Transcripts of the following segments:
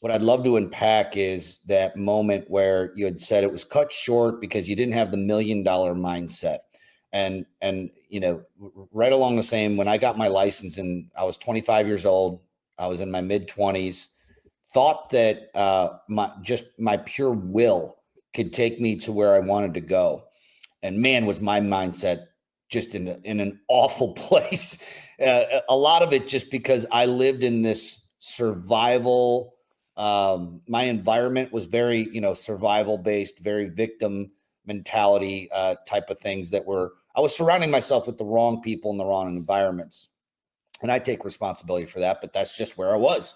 what I'd love to unpack is that moment where you had said it was cut short because you didn't have the $1 million mindset. And right along the same, when I got my license and I was 25 years old, I was in my mid 20s, thought that my pure will could take me to where I wanted to go. And man, was my mindset just in an awful place. A lot of it just because I lived in this survival. My environment was very, survival based, very victim mentality type of things I was surrounding myself with the wrong people in the wrong environments. And I take responsibility for that, but that's just where I was.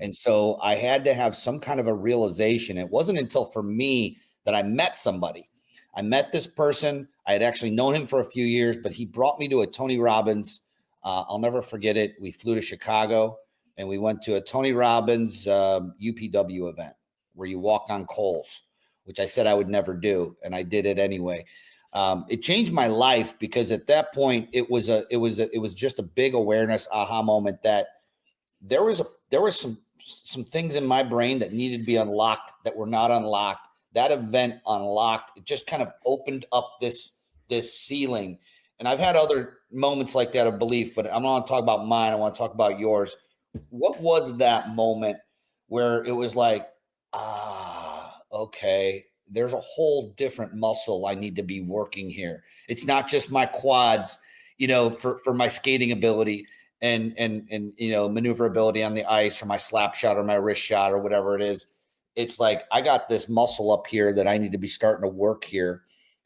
And so I had to have some kind of a realization. It wasn't until for me that I met somebody. I met this person. I had actually known him for a few years, but he brought me to a Tony Robbins. I'll never forget it. We flew to Chicago and we went to a Tony Robbins UPW event where you walk on coals, which I said I would never do. And I did it anyway. It changed my life because at that point it was just a big awareness aha moment that there was some things in my brain that needed to be unlocked that were not unlocked. That event unlocked. It just kind of opened up this ceiling. And I've had other moments like that of belief, but I don't want to talk about mine. I want to talk about yours. What was that moment where it was like, okay, there's a whole different muscle I need to be working here. It's not just my quads, for my skating ability and maneuverability on the ice, or my slap shot or my wrist shot or whatever it is. It's like, I got this muscle up here that I need to be starting to work here.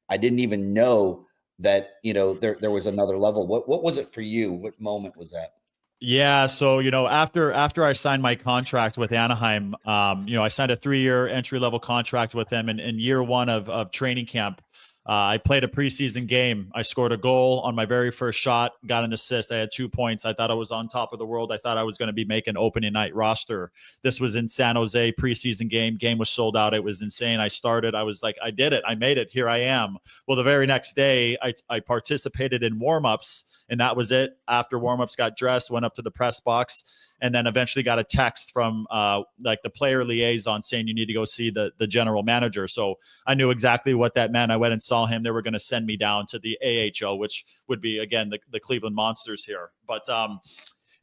I didn't even know that, there was another level. What was it for you? What moment was that? Yeah. So, after I signed my contract with Anaheim, I signed a 3-year entry-level contract with them. And in year one of training camp, I played a preseason game. I scored a goal on my very first shot, got an assist. I had 2 points. I thought I was on top of the world. I thought I was going to be making opening night roster. This was in San Jose, preseason game. Game was sold out. It was insane. I started. I was like, I did it. I made it. Here I am. Well, the very next day, I participated in warmups, and that was it. After warmups, got dressed, went up to the press box, and then eventually got a text from the player liaison saying you need to go see the general manager. So I knew exactly what that meant. I went and saw him. They were going to send me down to the AHL, which would be, again, the Cleveland Monsters here. But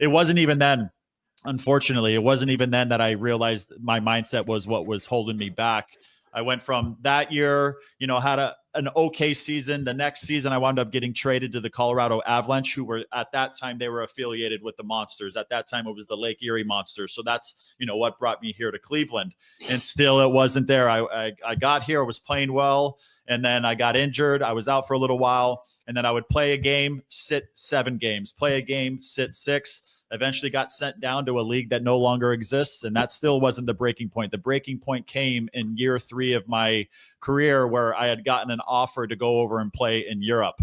it wasn't even then. Unfortunately, it wasn't even then that I realized my mindset was what was holding me back. I went from that year, had an okay season. The next season, I wound up getting traded to the Colorado Avalanche, who were at that time, they were affiliated with the Monsters. At that time, it was the Lake Erie Monsters. So that's, what brought me here to Cleveland. And still, it wasn't there. I got here, I was playing well, and then I got injured. I was out for a little while, and then I would play a game, sit 7 games, play a game, sit 6. Eventually got sent down to a league that no longer exists. And that still wasn't the breaking point. The breaking point came in year 3 of my career, where I had gotten an offer to go over and play in Europe.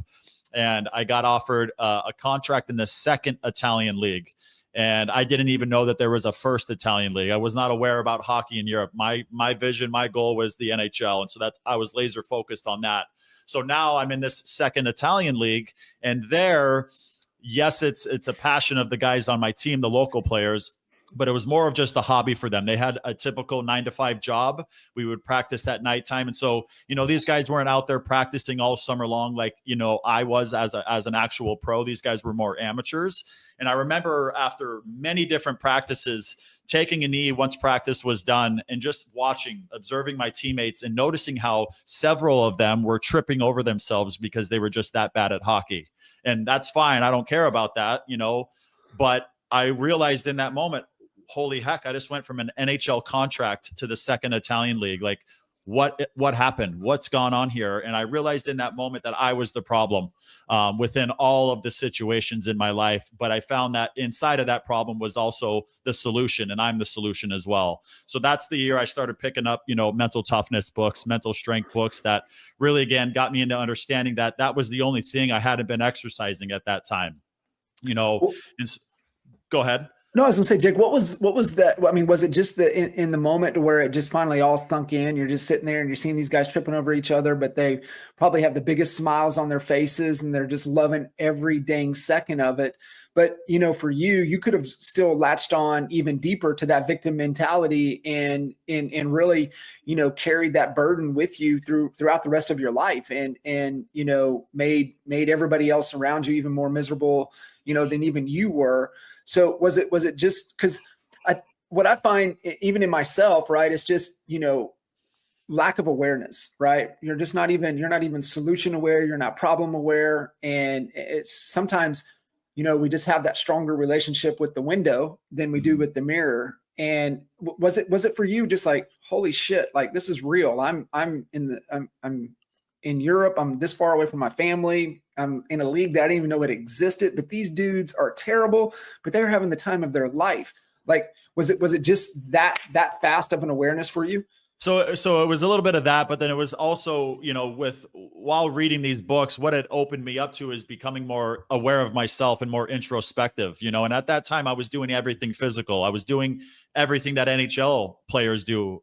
And I got offered a contract in the 2nd Italian league. And I didn't even know that there was a 1st Italian league. I was not aware about hockey in Europe. My vision, my goal was the NHL. And so I was laser focused on that. So now I'm in this 2nd Italian league, and there, yes, it's a passion of the guys on my team, the local players, but it was more of just a hobby for them. They had a typical 9-to-5 job. We would practice at nighttime. And so, these guys weren't out there practicing all summer long like, I was as an actual pro. These guys were more amateurs. And I remember after many different practices, taking a knee once practice was done and just observing my teammates and noticing how several of them were tripping over themselves because they were just that bad at hockey. And that's fine. I don't care about that, but I realized in that moment, holy heck, I just went from an NHL contract to the 2nd Italian league. Like, what happened? What's gone on here? And I realized in that moment that I was the problem within all of the situations in my life. But I found that inside of that problem was also the solution, and I'm the solution as well. So that's the year I started picking up, mental toughness books, mental strength books that really, again, got me into understanding that that was the only thing I hadn't been exercising at that time, and go ahead. No, I was gonna say, Jake, what was that? I mean, was it just in the moment where it just finally all sunk in? You're just sitting there and you're seeing these guys tripping over each other, but they probably have the biggest smiles on their faces and they're just loving every dang second of it. But, you know, for you, you could have still latched on even deeper to that victim mentality and really, you know, carried that burden with you throughout the rest of your life, and, you know, made everybody else around you even more miserable, you know, than even you were. So was it just because what I find even in myself, right, it's just, you know, lack of awareness, right? You're not even solution aware. You're not problem aware. And it's sometimes, you know, we just have that stronger relationship with the window than we do with the mirror. And was it for you just like, holy shit, like this is real. I'm in Europe. I'm this far away from my family. I'm in a league that I didn't even know it existed, but these dudes are terrible, but they're having the time of their life. Like, was it just that fast of an awareness for you? So it was a little bit of that, but then it was also, you know, while reading these books, what it opened me up to is becoming more aware of myself and more introspective, you know. And at that time I was doing everything physical. I was doing everything that NHL players do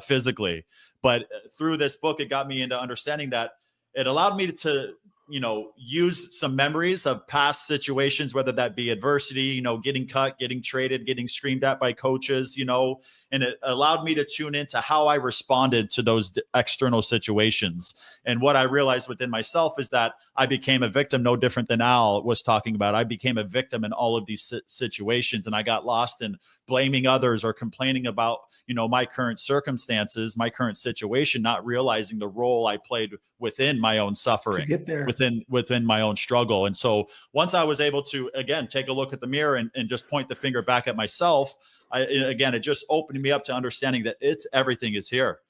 physically. But through this book, it got me into understanding that it allowed me to, you know, use some memories of past situations, whether that be adversity, you know, getting cut, getting traded, getting screamed at by coaches, you know, and it allowed me to tune into how I responded to those external situations. And what I realized within myself is that I became a victim, no different than Al was talking about. I became a victim in all of these situations, and I got lost in blaming others or complaining about, you know, my current circumstances, my current situation, not realizing the role I played within my own suffering, within my own struggle. And so once I was able to, again, take a look at the mirror and just point the finger back at myself, it just opened me up to understanding that everything is here.